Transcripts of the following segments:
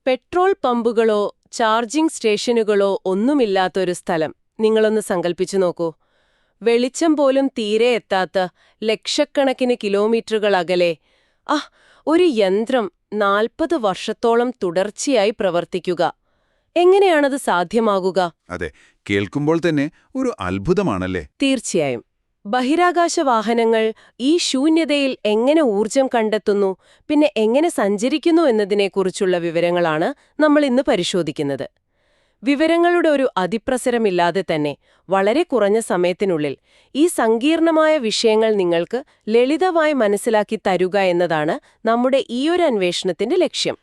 Petrol പമ്പുകളോ charging സ്റ്റേഷനുകളോ ഒന്നുമില്ലാത്തൊരു സ്ഥലം നിങ്ങളൊന്ന് സങ്കൽപ്പിച്ചു നോക്കൂ. വെളിച്ചം പോലും തീരെ എത്താത്ത ലക്ഷക്കണക്കിന് കിലോമീറ്ററുകൾ അകലെ ഒരു യന്ത്രം 40 വർഷത്തോളം തുടർച്ചയായി പ്രവർത്തിക്കുക. എങ്ങനെയാണത് സാധ്യമാകുക? അതെ, കേൾക്കുമ്പോൾ തന്നെ ഒരു അത്ഭുതമാണല്ലേ. തീർച്ചയായും. ബഹിരാകാശ വാഹനങ്ങൾ ഈ ശൂന്യതയിൽ എങ്ങനെ ഊർജം കണ്ടെത്തുന്നു, പിന്നെ എങ്ങനെ സഞ്ചരിക്കുന്നു എന്നതിനെക്കുറിച്ചുള്ള വിവരങ്ങളാണ് നമ്മൾ ഇന്ന് പരിശോധിക്കുന്നത്. വിവരങ്ങളുടെ ഒരു അതിപ്രസരമില്ലാതെ തന്നെ വളരെ കുറഞ്ഞ സമയത്തിനുള്ളിൽ ഈ സങ്കീർണമായ വിഷയങ്ങൾ നിങ്ങൾക്ക് ലളിതമായി മനസ്സിലാക്കി തരുക എന്നതാണ് നമ്മുടെ ഈയൊരു അന്വേഷണത്തിന്റെ ലക്ഷ്യം.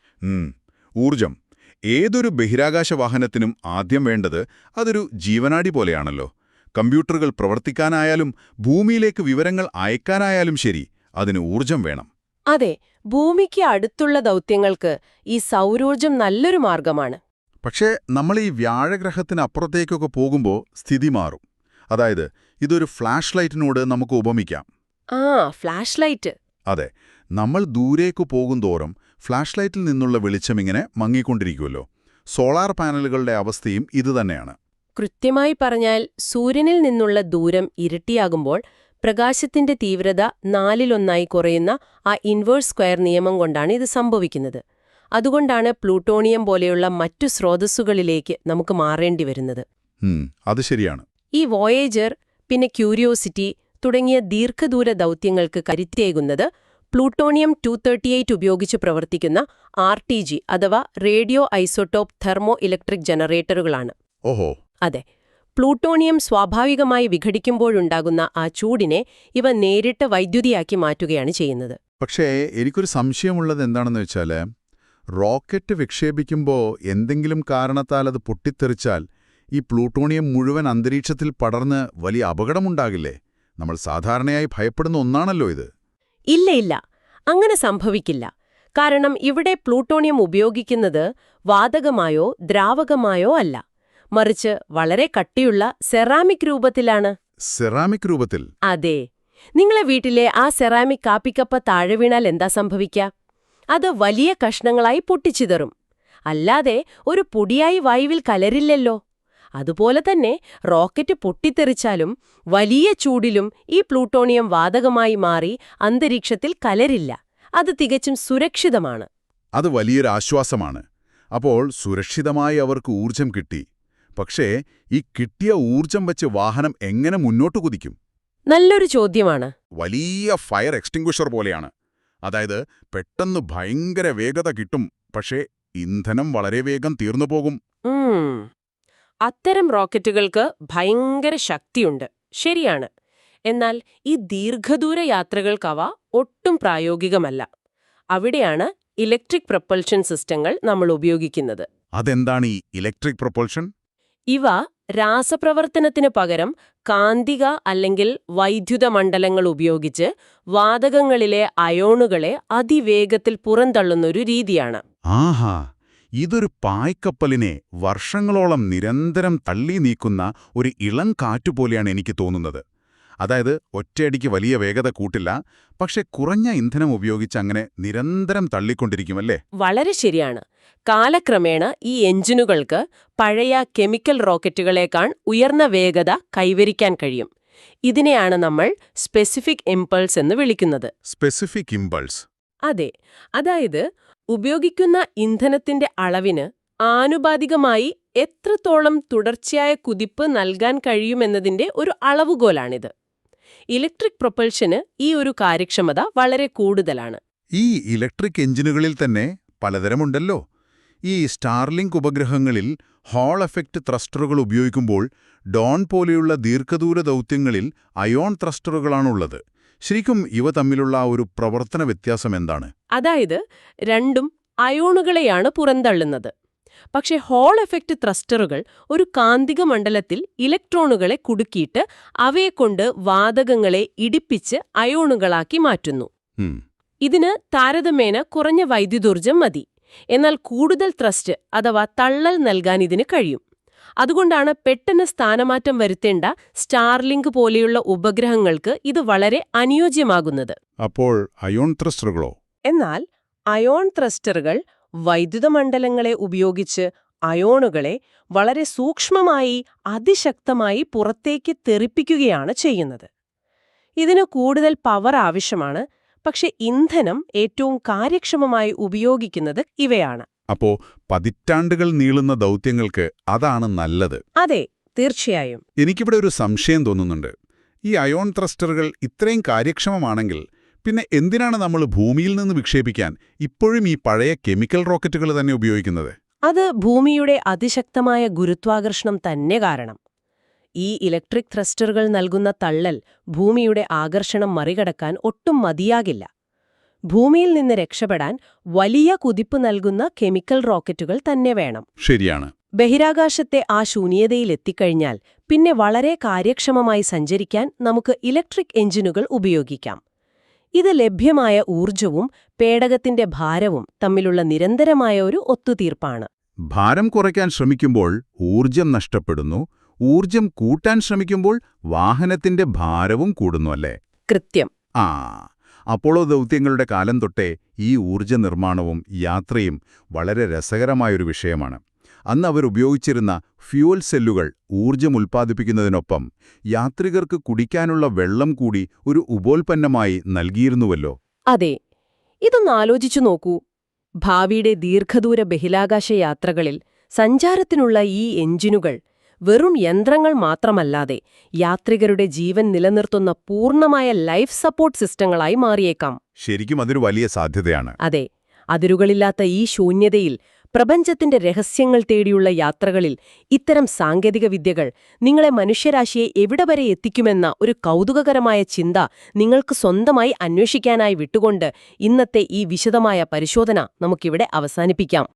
ഊർജം ഏതൊരു ബഹിരാകാശ വാഹനത്തിനും ആദ്യം വേണ്ടത് അതൊരു ജീവനാഡി പോലെയാണല്ലോ. കമ്പ്യൂട്ടറുകൾ പ്രവർത്തിക്കാനായാലും ഭൂമിയിലേക്ക് വിവരങ്ങൾ അയക്കാനായാലും ശരി, അതിന് ഊർജം വേണം. അതെ, ഭൂമിക്ക് അടുത്തുള്ള ദൗത്യങ്ങൾക്ക് ഈ സൗരോർജം നല്ലൊരു മാർഗമാണ്. പക്ഷേ നമ്മൾ ഈ വ്യാഴഗ്രഹത്തിനപ്പുറത്തേക്കൊക്കെ പോകുമ്പോൾ സ്ഥിതി മാറും. അതായത് ഇതൊരു ഫ്ലാഷ് ലൈറ്റിനോട് നമുക്ക് ഉപമിക്കാം. Flash light. അതെ, നമ്മൾ ദൂരേക്കു പോകുന്തോറും ഫ്ലാഷ് ലൈറ്റിൽ നിന്നുള്ള വെളിച്ചമിങ്ങനെ മങ്ങിക്കൊണ്ടിരിക്കുമല്ലോ. സോളാർ പാനലുകളുടെ അവസ്ഥയും ഇതുതന്നെയാണ്. കൃത്യമായി പറഞ്ഞാൽ സൂര്യനിൽ നിന്നുള്ള ദൂരം ഇരട്ടിയാകുമ്പോൾ പ്രകാശത്തിന്റെ തീവ്രത 4-1 കുറയുന്ന ആ ഇൻവേഴ്സ് സ്ക്വയർ നിയമം കൊണ്ടാണ് ഇത് സംഭവിക്കുന്നത്. അതുകൊണ്ടാണ് പ്ലൂട്ടോണിയം പോലെയുള്ള മറ്റു സ്രോതസ്സുകളിലേക്ക് നമുക്ക് മാറേണ്ടി വരുന്നത്. അത് ശരിയാണ്. ഈ വോയേജർ, പിന്നെ ക്യൂരിയോസിറ്റി തുടങ്ങിയ ദീർഘദൂര ദൗത്യങ്ങൾക്ക് കരുത്തേകുന്നത് പ്ലൂട്ടോണിയം 238 ഉപയോഗിച്ച് പ്രവർത്തിക്കുന്ന RTG അഥവാ റേഡിയോ ഐസോട്ടോപ്പ് തെർമോ ഇലക്ട്രിക് ജനറേറ്ററുകളാണ്. ഓഹോ. അതെ, പ്ലൂട്ടോണിയം സ്വാഭാവികമായി വിഘടിക്കുമ്പോഴുണ്ടാകുന്ന ആ ചൂടിനെ ഇവ നേരിട്ട് വൈദ്യുതിയാക്കി മാറ്റുകയാണ് ചെയ്യുന്നത്. പക്ഷേ എനിക്കൊരു സംശയമുള്ളത് എന്താണെന്ന് വെച്ചാൽ, റോക്കറ്റ് വിക്ഷേപിക്കുമ്പോൾ എന്തെങ്കിലും കാരണത്താൽ അത് പൊട്ടിത്തെറിച്ചാൽ ഈ പ്ലൂട്ടോണിയം മുഴുവൻ അന്തരീക്ഷത്തിൽ പടർന്ന് വലിയ അപകടമുണ്ടാകില്ലേ? നമ്മൾ സാധാരണയായി ഭയപ്പെടുന്ന ഒന്നാണല്ലോ ഇത്. ഇല്ല, അങ്ങനെ സംഭവിക്കില്ല. കാരണം ഇവിടെ പ്ലൂട്ടോണിയം ഉപയോഗിക്കുന്നത് വാതകമായോ ദ്രാവകമായോ അല്ല, മറിച്ച് വളരെ കട്ടിയുള്ള സെറാമിക് രൂപത്തിലാണ്. സെറാമിക് രൂപത്തിൽ? അതെ. നിങ്ങളെ വീട്ടിലെ ആ സെറാമിക് കാപ്പിക്കപ്പ താഴെ വീണാൽ എന്താ സംഭവിക്കുക? അത് വലിയ കഷ്ണങ്ങളായി പൊട്ടിച്ചിതറും. അല്ലാതെ ഒരു പൊടിയായി വായുവിൽ കലരില്ലല്ലോ. അതുപോലെ തന്നെ റോക്കറ്റ് പൊട്ടിത്തെറിച്ചാലും വലിയ ചൂടിലും ഈ പ്ലൂട്ടോണിയം വാതകമായി മാറി അന്തരീക്ഷത്തിൽ കലരില്ല. അത് തികച്ചും സുരക്ഷിതമാണ്. അത് വലിയൊരു ആശ്വാസമാണ്. അപ്പോൾ സുരക്ഷിതമായി അവർക്ക് ഊർജം കിട്ടി. പക്ഷേ ഈ കിട്ടിയ ഊർജം വെച്ച് വാഹനം എങ്ങനെ മുന്നോട്ട് കുതിക്കും? നല്ലൊരു ചോദ്യമാണ്. വലിയ ഫയർ എക്സ്റ്റിംഗ്വിഷർ പോലെയാണ്. അതായത് പെട്ടെന്ന് ഭയങ്കര വേഗത കിട്ടും, പക്ഷേ ഇന്ധനം വളരെ വേഗം തീർന്നുപോകും. അത്തരം റോക്കറ്റുകൾക്ക് ഭയങ്കര ശക്തിയുണ്ട്, ശരിയാണ്. എന്നാൽ ഈ ദീർഘദൂര യാത്രകൾക്കവ ഒട്ടും പ്രായോഗികമല്ല. അവിടെയാണ് ഇലക്ട്രിക് പ്രൊപ്പൽഷൻ സിസ്റ്റങ്ങൾ നമ്മൾ ഉപയോഗിക്കുന്നത്. അതെന്താണ് ഈ ഇലക്ട്രിക് പ്രൊപ്പൽഷൻ? ഇവ രാസപ്രവർത്തനത്തിനു പകരം കാന്തിക അല്ലെങ്കിൽ വൈദ്യുത മണ്ഡലങ്ങൾ ഉപയോഗിച്ച് വാതകങ്ങളിലെ അയോണുകളെ അതിവേഗത്തിൽ പുറന്തള്ളുന്നൊരു രീതിയാണ്. ആഹാ, ഇതൊരു പായ്ക്കപ്പലിനെ വർഷങ്ങളോളം നിരന്തരം തള്ളി നീക്കുന്ന ഒരു ഇളം കാറ്റുപോലെയാണ് എനിക്ക് തോന്നുന്നത്. അതായത് ഒറ്റയടിക്ക് വലിയ വേഗത കൂട്ടില്ല, പക്ഷെ കുറഞ്ഞ ഇന്ധനം ഉപയോഗിച്ച് അങ്ങനെ നിരന്തരം തള്ളിക്കൊണ്ടിരിക്കുമല്ലേ? വളരെ ശരിയാണ്. കാലക്രമേണ ഈ എഞ്ചിനുകൾക്ക് പഴയ കെമിക്കൽ റോക്കറ്റുകളേക്കാൾ ഉയർന്ന വേഗത കൈവരിക്കാൻ കഴിയും. ഇതിനെയാണ് നമ്മൾ സ്പെസിഫിക് ഇമ്പൾസ് എന്ന് വിളിക്കുന്നത്. Specific impulse? അതെ, അതായത് ഉപയോഗിക്കുന്ന ഇന്ധനത്തിന്റെ അളവിന് ആനുപാതികമായി എത്രത്തോളം തുടർച്ചയായ കുതിപ്പ് നൽകാൻ കഴിയുമെന്നതിന്റെ ഒരു അളവുകോലാണിത്. ഇലക്ട്രിക് പ്രൊപ്പൽഷന് ഈ ഒരു കാര്യക്ഷമത വളരെ കൂടുതലാണ്. ഈ ഇലക്ട്രിക് എഞ്ചിനുകളിൽ തന്നെ പലതരമുണ്ടല്ലോ. ഈ സ്റ്റാർലിങ്ക് ഉപഗ്രഹങ്ങളിൽ ഹാൾ എഫക്റ്റ് ത്രസ്റ്ററുകൾ ഉപയോഗിക്കുമ്പോൾ ഡോൺ പോലെയുള്ള ദീർഘദൂര ദൗത്യങ്ങളിൽ അയോൺ ത്രസ്റ്ററുകളാണുള്ളത്. ശരിക്കും ഇവ തമ്മിലുള്ള ഒരു പ്രവർത്തന വ്യത്യാസം എന്താണ്? അതായത് രണ്ടും അയോണുകളെയാണ് പുറന്തള്ളുന്നത്. പക്ഷേ ഹാൾ എഫക്റ്റ് ത്രസ്റ്ററുകൾ ഒരു കാന്തിക മണ്ഡലത്തിൽ ഇലക്ട്രോണുകളെ കുടുക്കിയിട്ട് അവയെക്കൊണ്ട് വാതകങ്ങളെ ഇടിപ്പിച്ച് അയോണുകളാക്കി മാറ്റുന്നു. ഇതിന് താരതമ്യേന കുറഞ്ഞ വൈദ്യുതോർജ്ജം മതി. എന്നാൽ കൂടുതൽ ത്രസ്റ്റ് അഥവാ തള്ളൽ നൽകാൻ ഇതിന് കഴിയും. അതുകൊണ്ടാണ് പെട്ടെന്ന് സ്ഥാനമാറ്റം വരുത്തേണ്ട സ്റ്റാർലിങ്ക് പോലെയുള്ള ഉപഗ്രഹങ്ങൾക്ക് ഇത് വളരെ അനുയോജ്യമാകുന്നത്. അപ്പോൾ അയോൺ ത്രസ്റ്ററുകളോ? എന്നാൽ അയോൺ ത്രസ്റ്ററുകൾ വൈദ്യുതമണ്ഡലങ്ങളെ ഉപയോഗിച്ച് അയോണുകളെ വളരെ സൂക്ഷ്മമായി അതിശക്തമായി പുറത്തേക്ക് തെറിപ്പിക്കുകയാണ് ചെയ്യുന്നത്. ഇതിന് കൂടുതൽ പവർ ആവശ്യമാണ്, പക്ഷെ ഇന്ധനം ഏറ്റവും കാര്യക്ഷമമായി ഉപയോഗിക്കുന്നത് ഇവയാണ്. അപ്പോ പതിറ്റാണ്ടുകൾ നീളുന്ന ദൗത്യങ്ങൾക്ക് അതാണ് നല്ലത്. അതെ, തീർച്ചയായും. എനിക്കിവിടെ ഒരു സംശയം തോന്നുന്നുണ്ട്. ഈ അയോൺ ത്രസ്റ്ററുകൾ ഇത്രയും കാര്യക്ഷമമാണെങ്കിൽ പിന്നെ എന്തിനാണ് നമ്മൾ ഭൂമിയിൽ നിന്ന് വിക്ഷേപിക്കാൻ ഇപ്പോഴും ഈ പഴയ കെമിക്കൽ റോക്കറ്റുകൾ തന്നെ ഉപയോഗിക്കുന്നത്? അത് ഭൂമിയുടെ അതിശക്തമായ ഗുരുത്വാകർഷണം തന്നെ കാരണം. ഈ ഇലക്ട്രിക് ത്രസ്റ്ററുകൾ നൽകുന്ന തള്ളൽ ഭൂമിയുടെ ആകർഷണം മറികടക്കാൻ ഒട്ടും മതിയാകില്ല. ഭൂമിയിൽ നിന്ന് രക്ഷപ്പെടാൻ വലിയ കുതിപ്പ് നൽകുന്ന കെമിക്കൽ റോക്കറ്റുകൾ തന്നെ വേണം. ശരിയാണ്. ബഹിരാകാശത്തെ ആ ശൂന്യതയിലെത്തിക്കഴിഞ്ഞാൽ പിന്നെ വളരെ കാര്യക്ഷമമായി സഞ്ചരിക്കാൻ നമുക്ക് ഇലക്ട്രിക് എഞ്ചിനുകൾ ഉപയോഗിക്കാം. ഇത് ലഭ്യമായ ഊർജവും പേടകത്തിന്റെ ഭാരവും തമ്മിലുള്ള നിരന്തരമായ ഒരു ഒത്തുതീർപ്പാണ്. ഭാരം കുറയ്ക്കാൻ ശ്രമിക്കുമ്പോൾ ഊർജം നഷ്ടപ്പെടുന്നു, ഊർജം കൂട്ടാൻ ശ്രമിക്കുമ്പോൾ വാഹനത്തിന്റെ ഭാരവും കൂടുന്നു, അല്ലേ? കൃത്യം. അപ്പോളോ ദൗത്യങ്ങളുടെ കാലം തൊട്ടേ ഈ ഊർജ നിർമ്മാണവും യാത്രയും വളരെ രസകരമായൊരു വിഷയമാണ്. അന്ന് അവർ ഉപയോഗിച്ചിരുന്ന ഫ്യൂവൽ സെല്ലുകൾ ഊർജം ഉൽപ്പാദിപ്പിക്കുന്നതിനൊപ്പം യാത്രികർക്ക് കുടിക്കാനുള്ള വെള്ളം കൂടി ഒരു ഉപോൽപ്പന്നമായി നൽകിയിരുന്നുവല്ലോ. അതെ, ഇതൊന്ന് ആലോചിച്ചു നോക്കൂ. ഭാവിയുടെ ദീർഘദൂര ബഹിരാകാശ യാത്രകളിൽ സഞ്ചാരത്തിനുള്ള ഈ എഞ്ചിനുകൾ വെറും യന്ത്രങ്ങൾ മാത്രമല്ലാതെ യാത്രികരുടെ ജീവൻ നിലനിർത്തുന്ന പൂർണ്ണമായ ലൈഫ് സപ്പോർട്ട് സിസ്റ്റങ്ങളായി മാറിയേക്കാം. ശരിക്കും അതൊരു വലിയ സാധ്യതയാണ്. അതെ, അതിരുകളില്ലാത്ത ഈ ശൂന്യതയിൽ പ്രപഞ്ചത്തിന്റെ രഹസ്യങ്ങൾ തേടിയുള്ള യാത്രകളിൽ ഇത്തരം സാങ്കേതിക വിദ്യകൾ നിങ്ങളെ മനുഷ്യരാശിയെ എവിടെ വരെ എത്തിക്കുമെന്ന ഒരു കൗതുകകരമായ ചിന്ത നിങ്ങൾക്ക് സ്വന്തമായി അന്വേഷിക്കാനായി വിട്ടുകൊണ്ട് ഇന്നത്തെ ഈ വിശദമായ പരിശോധന നമുക്കിവിടെ അവസാനിപ്പിക്കാം.